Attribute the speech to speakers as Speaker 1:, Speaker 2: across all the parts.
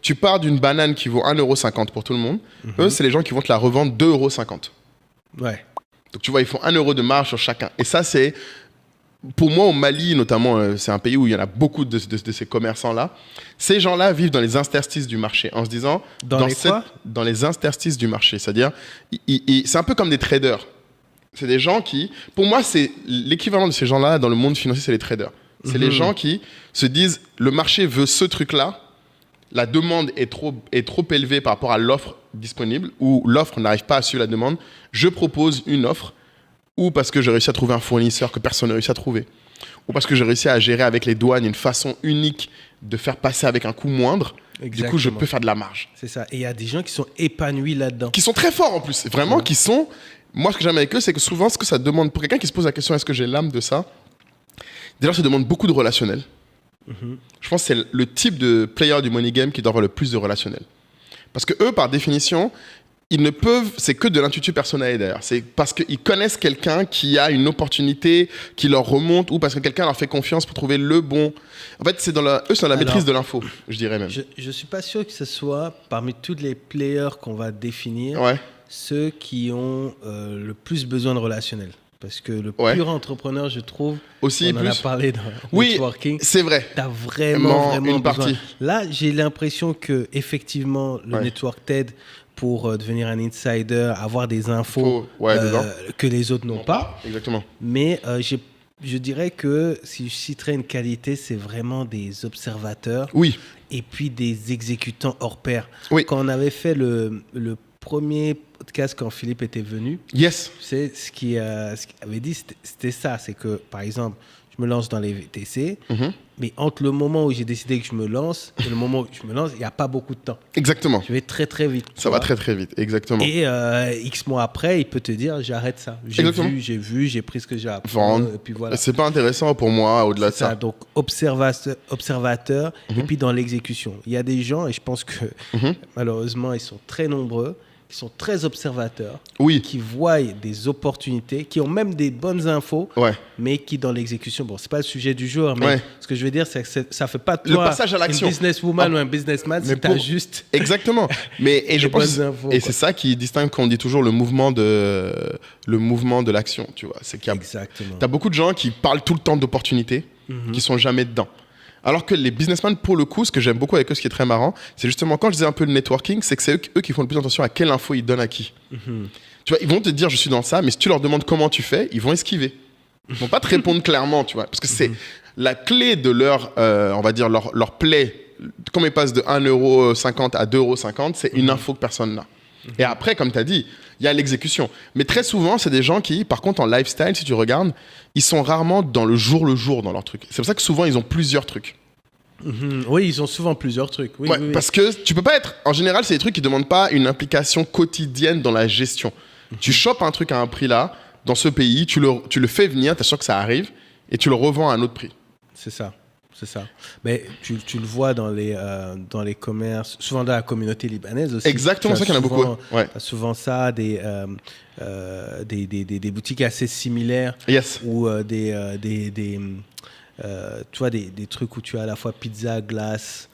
Speaker 1: tu pars d'une banane qui vaut 1,50 € pour tout le monde. Eux, c'est les gens qui vont te la revendre 2,50 €.
Speaker 2: Ouais.
Speaker 1: Donc, tu vois, ils font 1 € de marge sur chacun. Et ça, c'est... Pour moi, au Mali, notamment, c'est un pays où il y en a beaucoup de ces commerçants-là. Ces gens-là vivent dans les interstices du marché, en se disant... Dans les interstices du marché. C'est-à-dire, c'est un peu comme des traders. C'est des gens qui... Pour moi, c'est l'équivalent de ces gens-là dans le monde financier, c'est les traders. C'est les gens qui se disent, le marché veut ce truc-là, la demande est trop élevée par rapport à l'offre disponible, ou l'offre n'arrive pas à suivre la demande, je propose une offre, ou parce que j'ai réussi à trouver un fournisseur que personne n'a réussi à trouver, ou parce que j'ai réussi à gérer avec les douanes une façon unique de faire passer avec un coût moindre.
Speaker 2: Exactement.
Speaker 1: Du coup, je peux faire de la marge.
Speaker 2: C'est ça. Et il y a des gens qui sont épanouis là-dedans.
Speaker 1: Qui sont très forts en plus. Vraiment, qui sont... Moi, ce que j'aime avec eux, c'est que souvent, ce que ça demande... Pour quelqu'un qui se pose la question, est-ce que j'ai l'âme de ça? Déjà, ça demande beaucoup de relationnel. Je pense que c'est le type de player du money game qui doit avoir le plus de relationnel. Parce que eux, par définition... Ils ne peuvent, c'est que de l'intuition personnelle d'ailleurs. C'est parce qu'ils connaissent quelqu'un qui a une opportunité qui leur remonte ou parce que quelqu'un leur fait confiance pour trouver le bon. En fait, c'est dans la maîtrise de l'info, je dirais même.
Speaker 2: Je ne suis pas sûr que ce soit parmi tous les players qu'on va définir, ceux qui ont le plus besoin de relationnel. Parce que le pur entrepreneur, je trouve,
Speaker 1: aussi
Speaker 2: on en a parlé dans networking.
Speaker 1: C'est vrai.
Speaker 2: Tu as vraiment
Speaker 1: une
Speaker 2: besoin.
Speaker 1: partie.
Speaker 2: Là, j'ai l'impression que effectivement, le network t'aide pour devenir un insider, avoir des infos que les autres n'ont pas.
Speaker 1: Exactement.
Speaker 2: Mais je dirais que si je citerais une qualité, c'est vraiment des observateurs et puis des exécutants hors pair. Quand on avait fait le premier podcast quand Philippe était venu, c'est ce qu'il avait dit, c'était ça, c'est que par exemple, je me lance dans les VTC, mais entre le moment où j'ai décidé que je me lance et le moment où je me lance, il n'y a pas beaucoup de temps.
Speaker 1: Exactement.
Speaker 2: Je vais très très vite.
Speaker 1: Ça va très très vite, exactement.
Speaker 2: Et X mois après, il peut te dire, j'arrête ça. J'ai pris ce que j'ai appris. Et puis voilà.
Speaker 1: C'est pas intéressant pour moi au-delà de ça.
Speaker 2: Donc observateur et puis dans l'exécution. Il y a des gens, et je pense que malheureusement, ils sont très nombreux, qui sont très observateurs, qui voient des opportunités, qui ont même des bonnes infos, mais qui dans l'exécution, bon, c'est pas le sujet du jour, mais ce que je veux dire, c'est que ça fait pas de toi
Speaker 1: le passage à l'action.
Speaker 2: Une businesswoman ou un businessman, c'est t'as juste
Speaker 1: exactement. Et je pense infos, et c'est ça qui distingue quand on dit toujours le mouvement de l'action, tu vois, c'est qu'il y a t'as beaucoup de gens qui parlent tout le temps d'opportunités, qui sont jamais dedans. Alors que les businessmen, pour le coup, ce que j'aime beaucoup avec eux, ce qui est très marrant, c'est justement quand je disais un peu le networking, c'est que c'est eux qui font le plus attention à quelle info ils donnent à qui. Tu vois, ils vont te dire je suis dans ça, mais si tu leur demandes comment tu fais, ils vont esquiver. Ils vont pas te répondre clairement, tu vois, parce que c'est la clé de leur, on va dire leur play. Comme ils passent de 1,50 € à 2,50 €, c'est une info que personne n'a. Et après, comme tu as dit, il y a l'exécution. Mais très souvent, c'est des gens qui, par contre, en lifestyle, si tu regardes, ils sont rarement dans le jour dans leur truc. C'est pour ça que souvent, ils ont plusieurs trucs.
Speaker 2: Oui, ils ont souvent plusieurs trucs. Oui.
Speaker 1: Parce que tu peux pas être... En général, c'est des trucs qui ne demandent pas une implication quotidienne dans la gestion. Tu chopes un truc à un prix là, dans ce pays, tu le fais venir, tu es sûr que ça arrive, et tu le revends à un autre prix.
Speaker 2: C'est ça. Mais tu le vois dans les commerces, souvent dans la communauté libanaise aussi.
Speaker 1: Exactement, c'est ça qu'il y en a beaucoup.
Speaker 2: Souvent ça, des boutiques assez similaires. Ou tu vois, des trucs où tu as à la fois pizza, glace,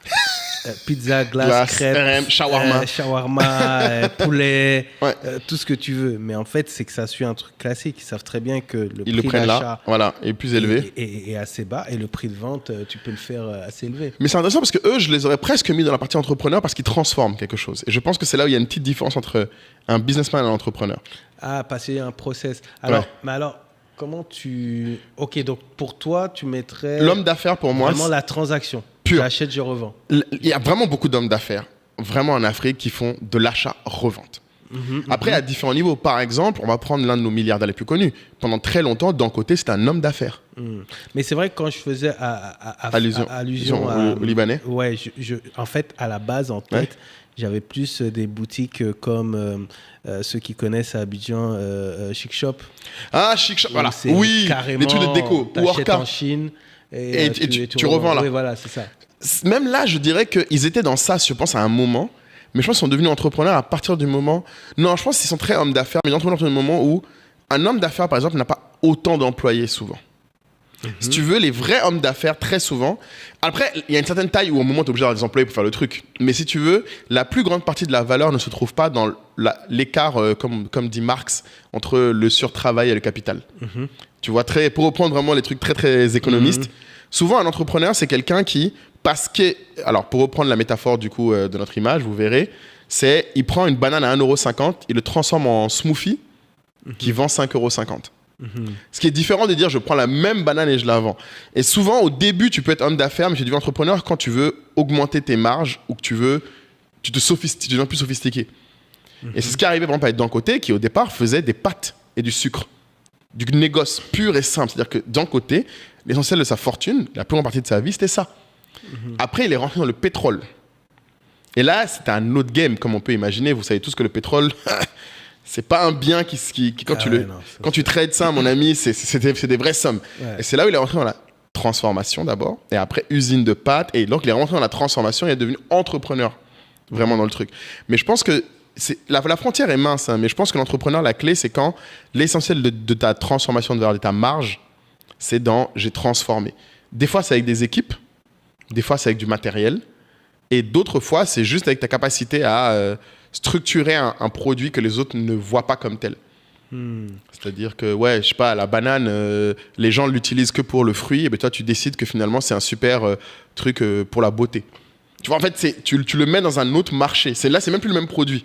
Speaker 2: crêpes, shawarma, poulet, tout ce que tu veux. Mais en fait, c'est que ça suit un truc classique. Ils savent très bien que le prix d'achat
Speaker 1: est plus élevé.
Speaker 2: est assez bas et le prix de vente, tu peux le faire assez élevé.
Speaker 1: Mais c'est intéressant parce que eux, je les aurais presque mis dans la partie entrepreneur parce qu'ils transforment quelque chose. Et je pense que c'est là où il y a une petite différence entre un businessman et un entrepreneur.
Speaker 2: Ah, passer un process. Alors, comment tu... Ok, donc pour toi, tu mettrais...
Speaker 1: L'homme d'affaires, pour moi...
Speaker 2: Vraiment la transaction.
Speaker 1: Pure.
Speaker 2: J'achète, je revends.
Speaker 1: Il y a vraiment beaucoup d'hommes d'affaires, vraiment en Afrique, qui font de l'achat-revente. Après, à différents niveaux. Par exemple, on va prendre l'un de nos milliardaires les plus connus. Pendant très longtemps, d'un côté, c'était un homme d'affaires.
Speaker 2: Mais c'est vrai que quand je faisais allusion
Speaker 1: au Libanais.
Speaker 2: Ouais, en fait, à la base, en tête, j'avais plus des boutiques comme ceux qui connaissent à Abidjan, Chic Shop.
Speaker 1: Ah, Chic Shop, voilà. Oui, les trucs de déco.
Speaker 2: Tu achètes en Chine et tu
Speaker 1: revends là.
Speaker 2: Oui, voilà, c'est ça.
Speaker 1: Même là, je dirais qu'ils étaient dans ça, je pense, à un moment. Mais je pense qu'ils sont devenus entrepreneurs à partir du moment... Non, je pense qu'ils sont très hommes d'affaires, mais entrepreneurs à partir du moment où un homme d'affaires, par exemple, n'a pas autant d'employés souvent. Si tu veux, les vrais hommes d'affaires, très souvent... Après, il y a une certaine taille où au moment, tu es obligé d'avoir des employés pour faire le truc. Mais si tu veux, la plus grande partie de la valeur ne se trouve pas dans l'écart, comme dit Marx, entre le surtravail et le capital. Tu vois, pour reprendre vraiment les trucs très, très économistes, souvent, un entrepreneur, c'est quelqu'un qui... Alors, pour reprendre la métaphore du coup de notre image, vous verrez, il prend une banane à 1,50 €, il le transforme en smoothie qui vend 5,50 €. Ce qui est différent de dire je prends la même banane et je la vends. Et souvent, au début, tu peux être homme d'affaires, mais tu deviens entrepreneur quand tu veux augmenter tes marges ou que tu deviens plus sophistiqué. Et c'est ce qui est arrivé par exemple avec D'un Côté, qui au départ faisait des pâtes et du sucre. Du négoce pur et simple. C'est-à-dire que D'un Côté, l'essentiel de sa fortune, la plus grande partie de sa vie, c'était ça. Après, il est rentré dans le pétrole. Et là, c'était un autre game, comme on peut imaginer. Vous savez tous que le pétrole, c'est pas un bien quand tu trades ça, mon ami, c'est des vraies sommes. Ouais. Et c'est là où il est rentré dans la transformation d'abord, et après usine de pâtes. Et donc, il est rentré dans la transformation et il est devenu entrepreneur, vraiment dans le truc. Mais je pense que la frontière est mince, hein, mais je pense que l'entrepreneur, la clé, c'est quand l'essentiel de ta transformation de valeur, de ta marge, c'est dans j'ai transformé. Des fois, c'est avec des équipes. Des fois, c'est avec du matériel. Et d'autres fois, c'est juste avec ta capacité à structurer un produit que les autres ne voient pas comme tel. C'est-à-dire que, ouais, je sais pas, la banane, les gens l'utilisent que pour le fruit. Et bien toi, tu décides que finalement, c'est un super truc pour la beauté. Tu vois, en fait, tu le mets dans un autre marché. Là, c'est même plus le même produit.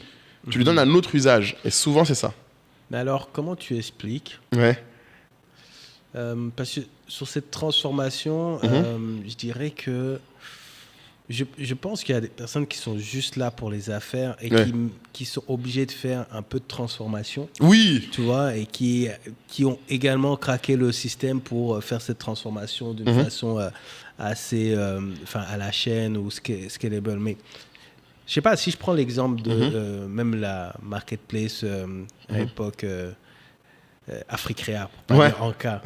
Speaker 1: Tu lui donnes un autre usage. Et souvent, c'est ça.
Speaker 2: Mais alors, comment tu expliques ?
Speaker 1: Ouais.
Speaker 2: Parce que sur cette transformation, je dirais que je pense qu'il y a des personnes qui sont juste là pour les affaires et qui sont obligées de faire un peu de transformation.
Speaker 1: Oui.
Speaker 2: Tu vois, et qui ont également craqué le système pour faire cette transformation d'une façon assez, à la chaîne ou scalable. Mais je sais pas, si je prends l'exemple de même la marketplace à l'époque Africréa, pour pas dire en cas.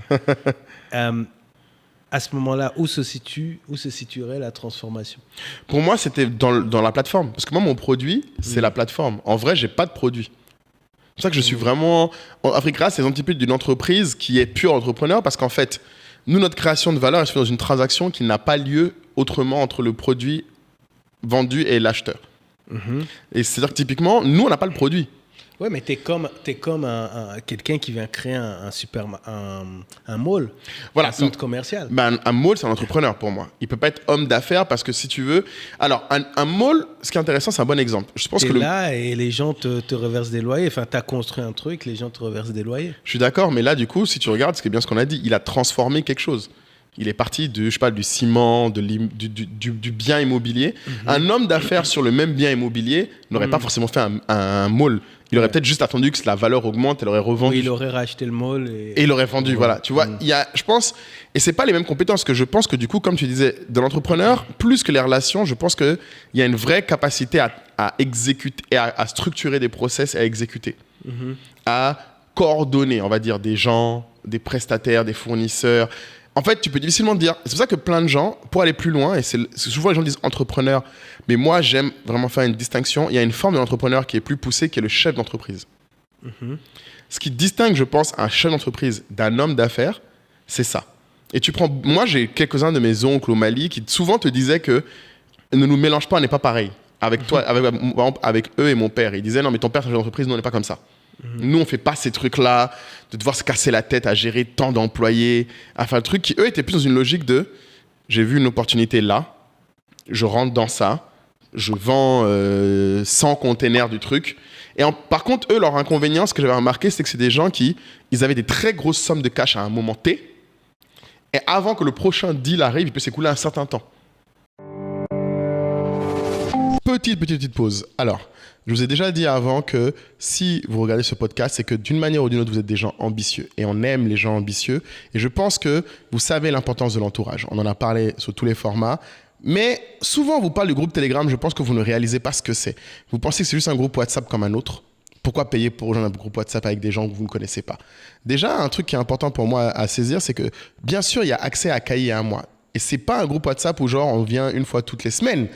Speaker 2: À ce moment-là, où se situerait la transformation ?
Speaker 1: Pour moi, c'était dans la plateforme. Parce que moi, mon produit, c'est la plateforme. En vrai, j'ai pas de produit. C'est pour ça que je suis vraiment... Africréa, c'est un petit peu d'une entreprise qui est pure entrepreneur parce qu'en fait, nous, notre création de valeur, elle se fait dans une transaction qui n'a pas lieu autrement entre le produit vendu et l'acheteur. Et c'est-à-dire que typiquement, nous, on n'a pas le produit.
Speaker 2: Ouais, mais t'es comme quelqu'un qui vient créer un mall,
Speaker 1: voilà,
Speaker 2: un centre commercial.
Speaker 1: Un mall, c'est un entrepreneur pour moi. Il peut pas être homme d'affaires parce que si tu veux... Alors, un mall, ce qui est intéressant, c'est un bon exemple. Je pense
Speaker 2: et les gens te reversent des loyers. Enfin, t'as construit un truc, les gens te reversent des loyers.
Speaker 1: Je suis d'accord, mais là, du coup, si tu regardes, c'est bien ce qu'on a dit. Il a transformé quelque chose. Il est parti du ciment, du bien immobilier. Un homme d'affaires sur le même bien immobilier n'aurait pas forcément fait un mall. Il aurait peut-être juste attendu que la valeur augmente, il aurait revendu.
Speaker 2: Oui, il aurait racheté le mall.
Speaker 1: Et il aurait vendu, voilà. Tu vois, je pense, et c'est pas les mêmes compétences, que je pense que du coup, comme tu disais, de l'entrepreneur, plus que les relations, je pense qu'il y a une vraie capacité à exécuter, et à structurer des process et à exécuter. À coordonner, on va dire, des gens, des prestataires, des fournisseurs. En fait, tu peux difficilement dire... C'est pour ça que plein de gens, pour aller plus loin, et c'est souvent les gens disent entrepreneur, mais moi, j'aime vraiment faire une distinction. Il y a une forme de l'entrepreneur qui est plus poussée, qui est le chef d'entreprise. Ce qui distingue, je pense, un chef d'entreprise d'un homme d'affaires, c'est ça. Et tu prends... Moi, j'ai quelques-uns de mes oncles au Mali qui souvent te disaient que ne nous mélange pas, on n'est pas pareil. Avec toi, avec eux et mon père. Ils disaient, non, mais ton père, c'est un chef d'entreprise, nous, on n'est pas comme ça. Nous, on fait pas ces trucs-là, de devoir se casser la tête à gérer tant d'employés, à faire le truc qui, eux, étaient plus dans une logique de j'ai vu une opportunité là, je rentre dans ça, je vends 100 containers du truc. Et par contre, eux, leur inconvénient, ce que j'avais remarqué, c'est que c'est des gens ils avaient des très grosses sommes de cash à un moment T, et avant que le prochain deal arrive, il peut s'écouler un certain temps. Petite pause. Alors, je vous ai déjà dit avant que si vous regardez ce podcast, c'est que d'une manière ou d'une autre, vous êtes des gens ambitieux. Et on aime les gens ambitieux. Et je pense que vous savez l'importance de l'entourage. On en a parlé sur tous les formats. Mais souvent, on vous parle du groupe Telegram. Je pense que vous ne réalisez pas ce que c'est. Vous pensez que c'est juste un groupe WhatsApp comme un autre. Pourquoi payer pour rejoindre un groupe WhatsApp avec des gens que vous ne connaissez pas ? Déjà, un truc qui est important pour moi à saisir, c'est que bien sûr, il y a accès à Cahier et à moi. Et ce n'est pas un groupe WhatsApp où genre on vient une fois toutes les semaines.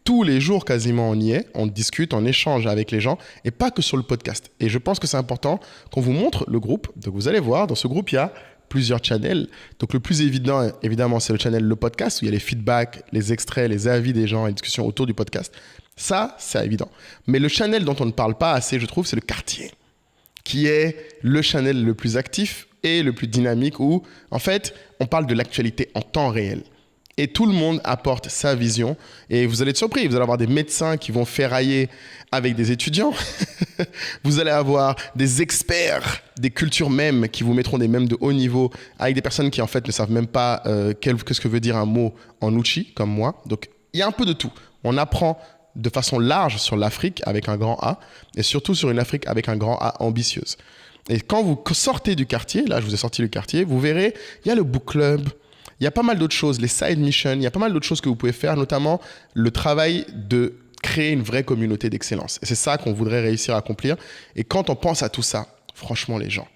Speaker 1: Tous les jours, quasiment, on y est, on discute, on échange avec les gens, et pas que sur le podcast. Et je pense que c'est important qu'on vous montre le groupe. Donc, vous allez voir, dans ce groupe, il y a plusieurs channels. Donc, le plus évident, évidemment, c'est le channel Le Podcast, où il y a les feedbacks, les extraits, les avis des gens et les discussions autour du podcast. Ça, c'est évident. Mais le channel dont on ne parle pas assez, je trouve, c'est le quartier, qui est le channel le plus actif et le plus dynamique, où, en fait, on parle de l'actualité en temps réel. Et tout le monde apporte sa vision. Et vous allez être surpris, vous allez avoir des médecins qui vont ferrailler avec des étudiants. Vous allez avoir des experts des cultures mèmes qui vous mettront des mèmes de haut niveau avec des personnes qui, en fait, ne savent même pas qu'est-ce que veut dire un mot en Uchi, comme moi. Donc, il y a un peu de tout. On apprend de façon large sur l'Afrique avec un grand A et surtout sur une Afrique avec un grand A ambitieuse. Et quand vous sortez du quartier, là, je vous ai sorti le quartier, vous verrez, il y a le book club. Il y a pas mal d'autres choses, les side missions, il y a pas mal d'autres choses que vous pouvez faire, notamment le travail de créer une vraie communauté d'excellence. Et c'est ça qu'on voudrait réussir à accomplir. Et quand on pense à tout ça, franchement, les gens,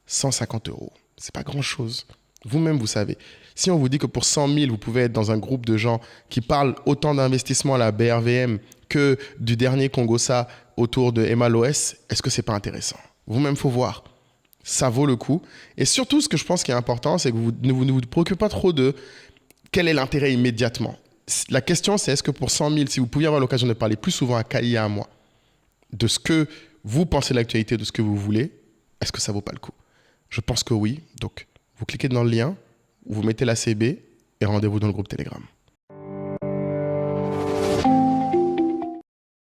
Speaker 1: 150 €, c'est pas grand-chose. Vous-même, vous savez. Si on vous dit que pour 100 000, vous pouvez être dans un groupe de gens qui parlent autant d'investissement à la BRVM que du dernier Congosa autour de Emma Loès, est-ce que c'est pas intéressant? Vous-même, faut voir. Ça vaut le coup. Et surtout, ce que je pense qui est important, c'est que vous ne vous préoccupez pas trop de quel est l'intérêt immédiatement. La question, c'est est-ce que pour 100 000, si vous pouviez avoir l'occasion de parler plus souvent à Kali et à moi, de ce que vous pensez de l'actualité, de ce que vous voulez, est-ce que ça vaut pas le coup? Je pense que oui. Donc, vous cliquez dans le lien, vous mettez la CB et rendez-vous dans le groupe Telegram.